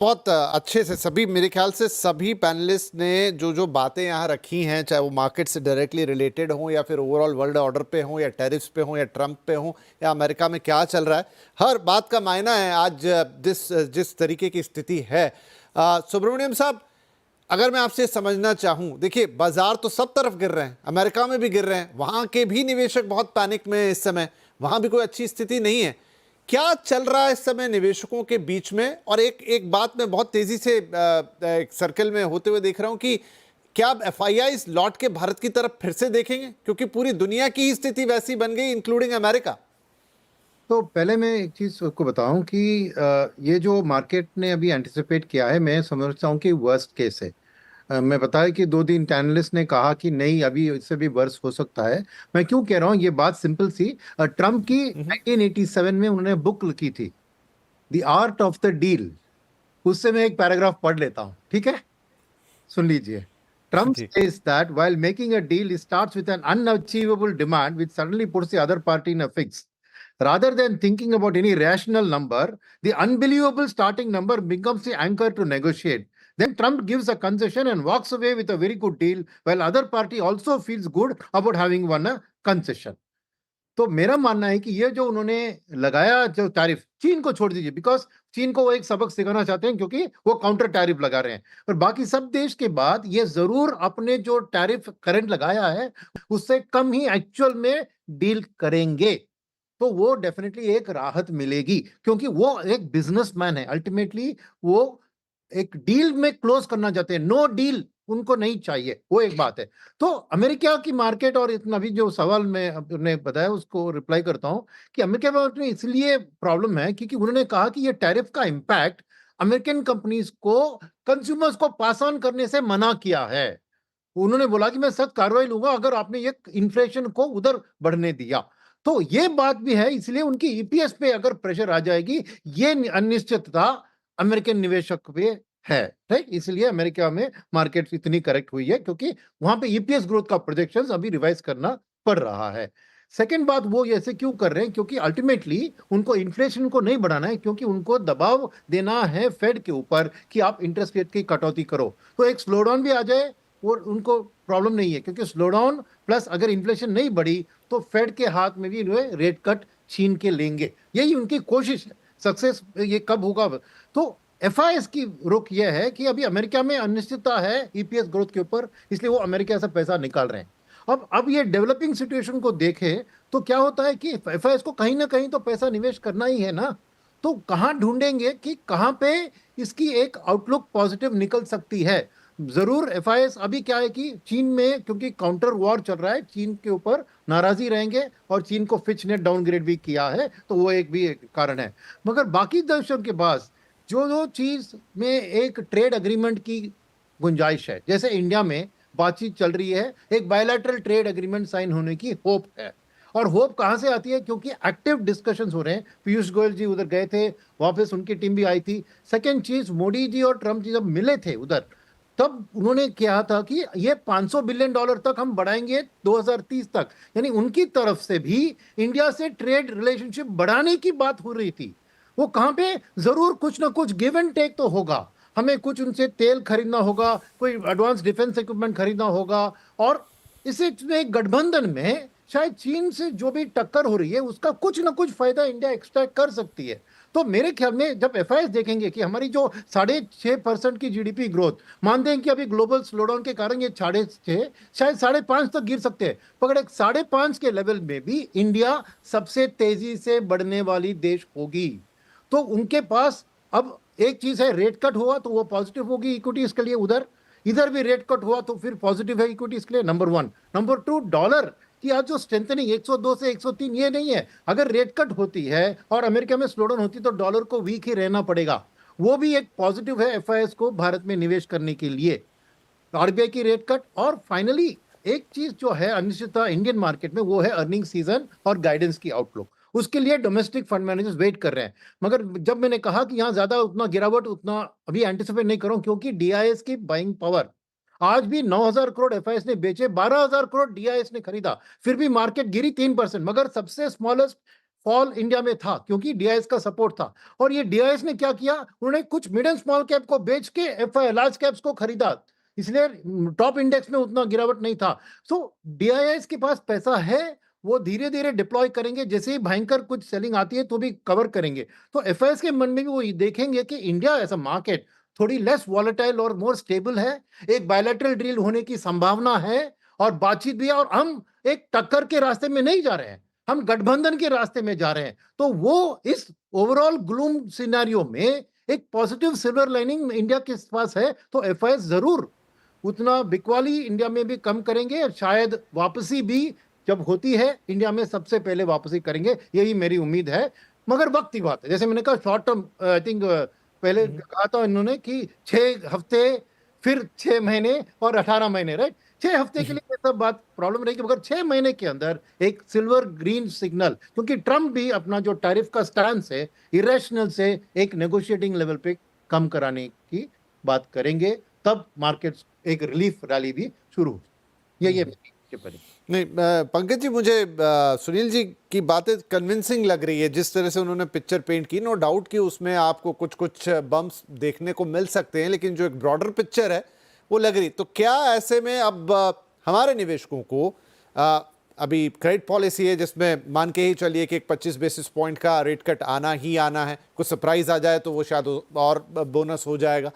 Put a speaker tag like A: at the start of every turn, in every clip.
A: बहुत अच्छे से सभी, मेरे ख्याल से सभी पैनलिस्ट ने जो जो बातें यहाँ रखी हैं, चाहे वो मार्केट से डायरेक्टली रिलेटेड हों या फिर ओवरऑल वर्ल्ड ऑर्डर पे हों या टैरिफ्स पे हों या ट्रंप पे हों या अमेरिका में क्या चल रहा है, हर बात का मायना है आज जिस जिस तरीके की स्थिति है। सुब्रमण्यम साहब, अगर मैं आपसे समझना चाहूं, देखिए बाजार तो सब तरफ गिर रहे हैं, अमेरिका में भी गिर रहे हैं, वहां के भी निवेशक बहुत पैनिक में हैं इस समय, वहां भी कोई अच्छी स्थिति नहीं है। क्या चल रहा है इस समय निवेशकों के बीच में? और एक एक बात मैं बहुत तेजी से एक सर्कल में होते हुए देख रहा हूं कि क्या अब एफआईआई लौट के भारत की तरफ फिर से देखेंगे, क्योंकि पूरी दुनिया की ही स्थिति वैसी बन गई इंक्लूडिंग अमेरिका।
B: तो पहले मैं एक चीज को बताऊं कि ये जो मार्केट ने अभी एंटिसिपेट किया है, मैं समझता हूं कि वर्स्ट केस है। मैं बताया कि दो तीन एनालिस्ट ने कहा कि नहीं, अभी इससे भी वर्स हो सकता है। मैं क्यों कह रहा हूं, ये बात सिंपल सी। ट्रम्प की 1987 में उन्होंने बुक लिखी थी, the art of the deal. उससे मैं एक पैराग्राफ पढ़ लेता हूं, ठीक है? सुन लीजिए। Trump
A: ji.
B: says that while making a deal, it starts with an unachievable demand, which suddenly puts the other party in a fix. Rather than thinking about any rational number, the unbelievable starting number becomes the anchor to negotiate. Then Trump gives a concession and walks away with a very good deal, while other party also feels good about having won a concession. तो मेरा मानना है कि ये जो उन्होंने लगाया जो टैरिफ, चीन को छोड़ दीजिए, बिकॉज चीन को वो एक सबक सिखाना चाहते हैं क्योंकि वो काउंटर टैरिफ लगा रहे हैं। और बाकी सब देश के बाद ये जरूर अपने जो टैरिफ करंट लगाया है उससे कम ही एक्चुअल में डील करेंगे। तो वो डेफिनेटली एक राहत मिलेगी, क्योंकि वो एक बिजनेसमैन है अल्टीमेटली। वो एक डील में क्लोज करना चाहते हैं, नो डील उनको नहीं चाहिए, वो एक बात है। तो अमेरिका की मार्केट, और इतना भी जो सवाल मैं आपने बताया उसको रिप्लाई करता हूं कि अमेरिका में इसलिए प्रॉब्लम है क्योंकि उन्होंने कहा कि ये टैरिफ का इंपैक्ट अमेरिकन कंपनीज को, कंज्यूमर्स को पास ऑन करने से मना किया है। उन्होंने बोला कि मैं सख्त कार्रवाई लूंगा अगर आपने ये इन्फ्लेशन को उधर बढ़ने दिया। तो ये बात भी है, इसलिए उनकी ईपीएस पे अगर प्रेशर आ जाएगी, ये अनिश्चितता अमेरिकन निवेशक पे है। राइट, इसलिए अमेरिका में मार्केट इतनी करेक्ट हुई है क्योंकि वहां पे ईपीएस ग्रोथ का प्रोजेक्शंस अभी रिवाइज करना पड़ रहा है। सेकेंड बात, वो ऐसे क्यों कर रहे हैं? क्योंकि अल्टीमेटली उनको इन्फ्लेशन को नहीं बढ़ाना है, क्योंकि उनको दबाव देना है फेड के ऊपर कि आप इंटरेस्ट रेट की कटौती करो, तो एक स्लो डाउन भी आ जाए वो उनको प्रॉब्लम नहीं है। क्योंकि स्लो डाउन प्लस अगर इन्फ्लेशन नहीं बढ़ी तो फेड के हाथ में भी रेट कट छीन के लेंगे, यही उनकी कोशिश है। सक्सेस ये कब होगा? तो एफआईएस की रुख यह है कि अभी अमेरिका में अनिश्चितता है ईपीएस ग्रोथ के ऊपर, इसलिए वो अमेरिका से पैसा निकाल रहे हैं। अब ये डेवलपिंग सिचुएशन को देखें तो क्या होता है कि एफआईएस को कहीं ना कहीं तो पैसा निवेश करना ही है ना। तो कहां ढूंढेंगे कि कहां पे इसकी एक आउटलुक पॉजिटिव निकल सकती है? जरूर एफआईएस अभी क्या है कि चीन में, क्योंकि काउंटर वॉर चल रहा है, चीन के ऊपर नाराजी रहेंगे, और चीन को फिच ने डाउनग्रेड भी किया है, तो वो एक भी एक कारण है। मगर बाकी देशों के पास जो जो चीज में एक ट्रेड एग्रीमेंट की गुंजाइश है, जैसे इंडिया में बातचीत चल रही है, एक बायलैटरल ट्रेड एग्रीमेंट साइन होने की होप है। और होप कहां से आती है? क्योंकि एक्टिव डिस्कशंस हो रहे हैं। पीयूष गोयल जी उधर गए थे, वापस उनकी टीम भी आई थी। सेकेंड चीज, मोदी जी और ट्रम्प जी जब मिले थे उधर, तब उन्होंने कहा था कि ये $500 बिलियन तक हम बढ़ाएंगे 2030 तक। यानी उनकी तरफ से भी इंडिया से ट्रेड रिलेशनशिप बढ़ाने की बात हो रही थी। वो कहां पे जरूर कुछ ना कुछ गिव एंड टेक तो होगा। हमें कुछ उनसे तेल खरीदना होगा, कोई एडवांस डिफेंस इक्विपमेंट खरीदना होगा, और इसे गठबंधन में शायद चीन से जो भी टक्कर हो रही है उसका कुछ ना कुछ फायदा इंडिया एक्सट्रैक्ट कर सकती है। तो मेरे ख्याल में जब एफआईएस देखेंगे कि हमारी जो 6.5% की जीडीपी ग्रोथ, मानते हैं कि अभी ग्लोबल स्लोडाउन के कारण ये 6.5 शायद 5.5 तक गिर सकते हैं, मगर एक 5.5 के लेवल में भी इंडिया सबसे तेजी से बढ़ने वाली देश होगी। तो उनके पास अब एक चीज है, रेट कट हुआ तो वो पॉजिटिव होगी इक्विटीज के लिए उधर, इधर भी रेट कट हुआ तो फिर पॉजिटिव है इक्विटीज के लिए, number one. Number two, dollar कि आज जो स्ट्रेंथनिंग 102 से 103 ये नहीं है। अगर रेट कट होती है और अमेरिका में स्लोडाउन होती तो डॉलर को वीक ही रहना पड़ेगा, वो भी एक पॉजिटिव है एफआईएस को भारत में निवेश करने के लिए। आरबीआई की रेट कट, और फाइनली एक चीज जो है अनिश्चितता इंडियन मार्केट में, वो है अर्निंग सीजन और गाइडेंस की आउटलुक। उसके लिए डोमेस्टिक फंड मैनेजर्स वेट कर रहे हैं। मगर जब मैंने कहा कि यहां ज्यादा उतना गिरावट उतना अभी एंटिसिपेट नहीं करूं, क्योंकि डीआईएस की बाइंग पावर, आज भी 9,000 करोड़ एफआईएस ने बेचे, 12,000 करोड़ डीआईएस ने खरीदा, फिर भी मार्केट गिरी 3%। मगर सबसे स्मॉलेस्ट फॉल इंडिया में था क्योंकि डीआईएस का सपोर्ट था। और ये डीआईएस ने क्या किया, उन्होंने कुछ मिड एंड स्मॉल कैप को बेच के एफआई लार्ज कैप्स को खरीदा, इसलिए टॉप इंडेक्स में उतना गिरावट नहीं था। सो डीआईएस के पास पैसा है, वो धीरे धीरे डिप्लॉय करेंगे, जैसे ही भयंकर कुछ सेलिंग आती है तो भी कवर करेंगे। तो एफआईएस के मन में भी वो ये देखेंगे कि इंडिया एज अ मार्केट थोड़ी लेस वॉलेटाइल और मोर स्टेबल है, एक बायलैटरल डील होने की संभावना है और बातचीत भी है, और हम एक टक्कर के रास्ते में नहीं जा रहे हैं, हम गठबंधन के रास्ते में जा रहे हैं। तो वो इस ओवरऑल ग्लूम सिनेरियो में एक पॉजिटिव सिल्वर लाइनिंग इंडिया के पास है। तो एफआईएस जरूर उतना बिकवाली इंडिया में भी कम करेंगे, शायद वापसी भी जब होती है इंडिया में सबसे पहले वापसी करेंगे, यही मेरी उम्मीद है। मगर वक्त की बात है, जैसे मैंने कहा शॉर्ट टर्म आई थिंक पहले कहा था इन्होंने कि 6 हफ्ते, फिर 6 महीने और 18 महीने, राइट। 6 हफ्ते के लिए ये सब बात प्रॉब्लम रहेगी, मगर 6 महीने के अंदर एक सिल्वर ग्रीन सिग्नल, क्योंकि ट्रम्प भी अपना जो टैरिफ का स्टैंस है इरेशनल से एक नेगोशिएटिंग लेवल पे कम कराने की बात करेंगे, तब मार्केट्स एक रिलीफ रैली भी शुरू हो। ये टिप्पणी।
A: नहीं पंकज जी, मुझे सुनील जी की बातें कन्विंसिंग लग रही है, जिस तरह से उन्होंने पिक्चर पेंट की। नो डाउट कि उसमें आपको कुछ कुछ बम्प्स देखने को मिल सकते हैं, लेकिन जो एक ब्रॉडर पिक्चर है वो लग रही। तो क्या ऐसे में अब हमारे निवेशकों को अभी क्रेडिट पॉलिसी है जिसमें मान के ही चलिए कि एक 25 बेसिस पॉइंट का रेट कट आना ही आना है, कुछ सरप्राइज आ जाए तो वो शायद और बोनस हो जाएगा।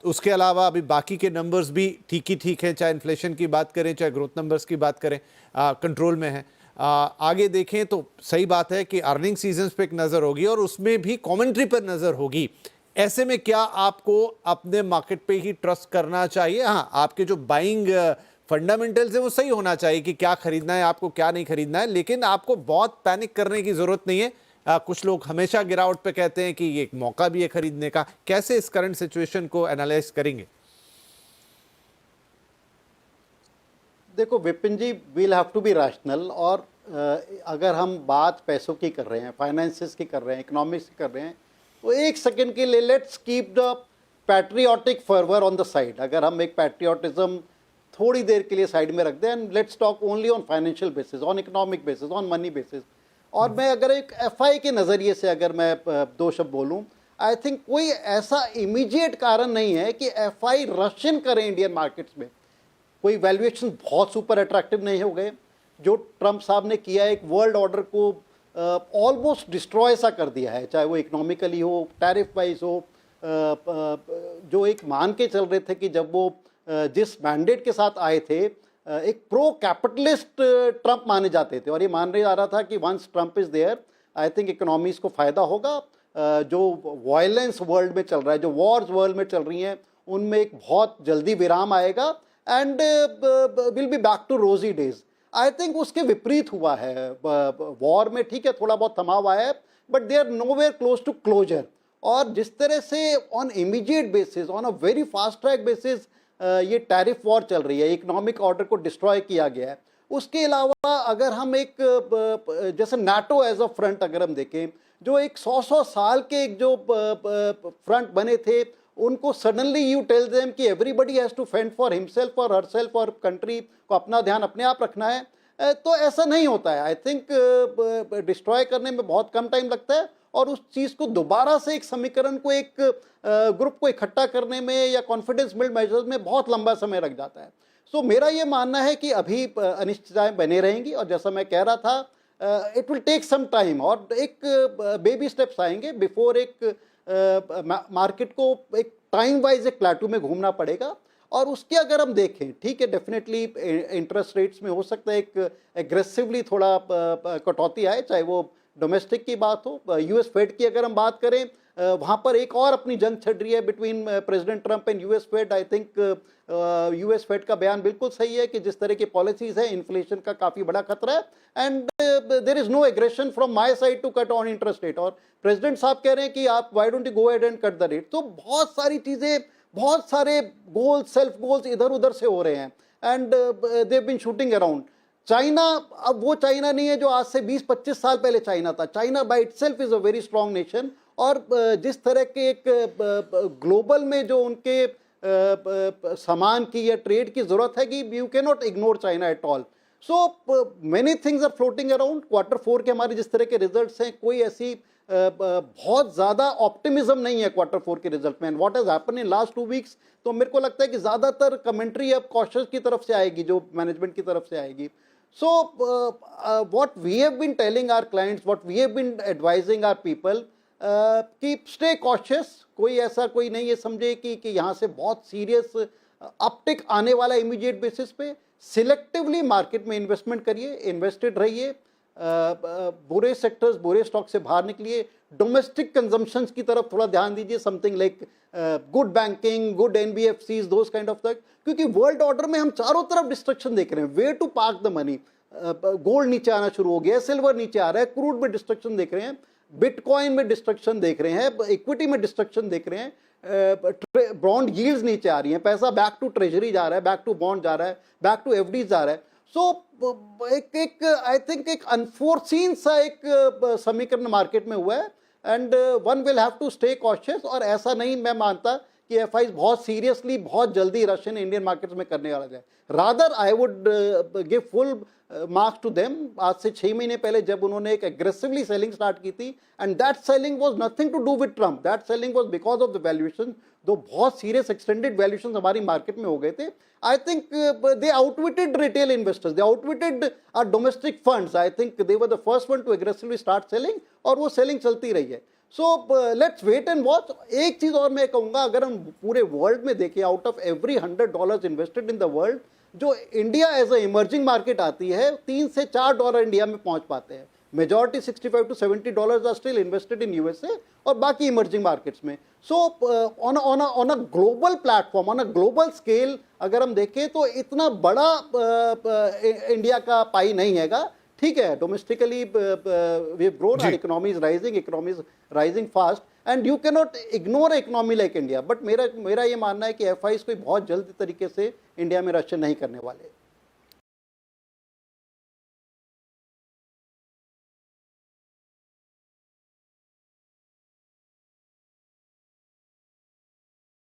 A: उसके अलावा अभी बाकी के नंबर्स भी ठीक ही ठीक हैं, चाहे इन्फ्लेशन की बात करें चाहे ग्रोथ नंबर्स की बात करें, कंट्रोल में है। आगे देखें तो सही बात है कि अर्निंग सीजन्स पे एक नज़र होगी और उसमें भी कमेंट्री पर नज़र होगी। ऐसे में क्या आपको अपने मार्केट पे ही ट्रस्ट करना चाहिए? हाँ, आपके जो बाइंग फंडामेंटल्स है वो सही होना चाहिए कि क्या खरीदना है आपको, क्या नहीं खरीदना है, लेकिन आपको बहुत पैनिक करने की ज़रूरत नहीं है। कुछ लोग हमेशा गिरावट पे कहते हैं कि ये एक मौका भी है खरीदने का। कैसे इस करंट सिचुएशन को एनालाइज करेंगे?
C: देखो Vipin ji, we'll have to be rational. और अगर हम बात पैसों की कर रहे हैं, फाइनेंसेस की कर रहे हैं, इकोनॉमिक्स की कर रहे हैं, तो एक सेकंड के लिए let's keep the patriotic fervour on the side. अगर हम एक पैट्रियोटिज्म थोड़ी देर के लिए साइड में रख दें and let's talk only on financial basis, on economic basis, on money basis. और मैं अगर एक एफआई के नज़रिए से अगर मैं दो शब्द बोलूं, आई थिंक कोई ऐसा इमीडिएट कारण नहीं है कि एफआई रश इन करें इंडियन मार्केट्स में। कोई वैल्यूएशन बहुत सुपर अट्रैक्टिव नहीं हो गए। जो ट्रंप साहब ने किया, एक वर्ल्ड ऑर्डर को ऑलमोस्ट डिस्ट्रॉय सा कर दिया है, चाहे वो इकोनॉमिकली हो, टैरिफ वाइज हो। जो एक मान के चल रहे थे कि जब वो जिस मैंडेट के साथ आए थे, एक प्रो कैपिटलिस्ट ट्रंप माने जाते थे, और ये मान जा रहा था कि once Trump is there I think economies को फायदा होगा। जो वायलेंस वर्ल्ड में चल रहा है, जो वॉर्स वर्ल्ड में चल रही हैं, उनमें एक बहुत जल्दी विराम आएगा and will be back to rosy days. I think उसके विपरीत हुआ है। वॉर में ठीक है थोड़ा बहुत थमा हुआ है, but they are nowhere close to closure. और जिस तरह से on immediate basis, on a very fast track basis ये टैरिफ वॉर चल रही है, इकोनॉमिक ऑर्डर को डिस्ट्रॉय किया गया है। उसके अलावा अगर हम एक जैसे नाटो एज अ फ्रंट अगर हम देखें, जो एक 100 साल के एक जो फ्रंट बने थे, उनको सडनली यू टेल देम कि everybody has to fend for himself और हरसेल्फ, और कंट्री को अपना ध्यान अपने आप रखना है, तो ऐसा नहीं होता है। आई थिंक डिस्ट्रॉय करने में बहुत कम टाइम लगता है, और उस चीज़ को दोबारा से एक समीकरण को, एक ग्रुप को इकट्ठा करने में या कॉन्फिडेंस बिल्ड मेजर्स में बहुत लंबा समय लग जाता है। सो मेरा ये मानना है कि अभी अनिश्चितताएं बने रहेंगी, और जैसा मैं कह रहा था it will take some time, और एक बेबी स्टेप्स आएंगे बिफोर एक मार्केट को एक टाइम वाइज एक प्लेटू में घूमना पड़ेगा। और उसके अगर हम देखें, ठीक है डेफिनेटली इंटरेस्ट रेट्स में हो सकता है एक एग्रेसिवली थोड़ा कटौती आए, चाहे वो डोमेस्टिक की बात हो। यूएस फेड की अगर हम बात करें, वहाँ पर एक और अपनी जंग छिड़ रही है between president Trump and US Fed. I think US Fed का बयान बिल्कुल सही है कि जिस तरह की पॉलिसीज है, इन्फ्लेशन का काफ़ी बड़ा खतरा है, and there is no aggression from my side to cut on interest rate. और प्रेसिडेंट साहब कह रहे हैं कि आप why don't you go ahead and cut the rate. तो बहुत सारी चीज़ें, बहुत सारे गोल्स, सेल्फ गोल्स इधर उधर से हो रहे हैं, and they have been shooting around. China अब वो चाइना नहीं है जो आज से 20-25 साल पहले चाइना था। China by itself is a very strong nation, और जिस तरह के एक ग्लोबल में जो उनके सामान की या ट्रेड की ज़रूरत है कि you can not ignore China at all. So many things are floating around. Q4 के हमारे जिस तरह के रिजल्ट्स हैं, कोई ऐसी बहुत ज़्यादा ऑप्टिमिज्म नहीं है Q4 के रिजल्ट में। What has happen in last 2 weeks, तो मेरे को लगता है कि ज़्यादातर कमेंट्री अब कॉशियस की तरफ से आएगी, जो मैनेजमेंट की तरफ से आएगी। So, what we have been telling our clients, what we have been advising our people, keep stay cautious। कोई ऐसा कोई नहीं ये समझे कि यहाँ से बहुत सीरियस अपटिक आने वाला इमीडिएट बेसिस पे। सिलेक्टिवली मार्केट में इन्वेस्टमेंट करिए, इन्वेस्टेड रहिए, बुरे सेक्टर्स, बुरे स्टॉक से बाहर निकलिए, डोमेस्टिक कंजम्पशंस की तरफ थोड़ा ध्यान दीजिए, something like good banking, good NBFCs, those kind of तक। क्योंकि वर्ल्ड ऑर्डर में हम चारों तरफ डिस्ट्रक्शन देख रहे हैं। Way to park the money, gold नीचे आना शुरू हो गया है, सिल्वर नीचे आ रहा है, क्रूड में डिस्ट्रक्शन देख रहे हैं, बिटकॉइन में डिस्ट्रक्शन देख रहे हैं, इक्विटी में डिस्ट्रक्शन देख रहे हैं, बॉन्ड यील्ड्स नीचे आ रही हैं, पैसा बैक टू ट्रेजरी जा रहा है, बैक टू बॉन्ड जा रहा है, बैक टू FDs जा रहा है। सो एक आई थिंक एक अनफोर्सीन सा एक समीकरण मार्केट में हुआ है, and one will have to stay cautious. और ऐसा नहीं मैं मानता कि FIs बहुत सीरियसली बहुत जल्दी रशियन इंडियन मार्केट्स में करने वाला है। Rather I would give full marks to them. आज से 6 महीने पहले जब उन्होंने एक एग्रेसिवली सेलिंग स्टार्ट की थी, and that selling was nothing to do with Trump, that selling was because of the valuation. Though बहुत सीरियस एक्सटेंडेड वैल्यूएशन हमारी मार्केट में हो गए थे। I think they outwitted retail investors, they outwitted our domestic funds. I think they were the first one to aggressively start selling, और वो selling चलती रही है। So let's wait and watch. एक चीज और मैं कहूंगा, अगर हम पूरे वर्ल्ड में देखें, out of every $100 invested in the world, जो India as a emerging market आती है, $3 से $4 इंडिया में पहुंच पाते हैं। Majority $65 to $70 are still invested in USA और बाकी इमर्जिंग मार्केट्स में। So on a global platform, on a global scale अगर हम देखें तो इतना बड़ा इंडिया का पाई नहीं हैगा। ठीक है, domestically we have grown, our economy is rising fast, and you can not ignore economy like India. But मेरा ये मानना है कि FIs कोई बहुत जल्दी तरीके से इंडिया में रशियन नहीं करने वाले।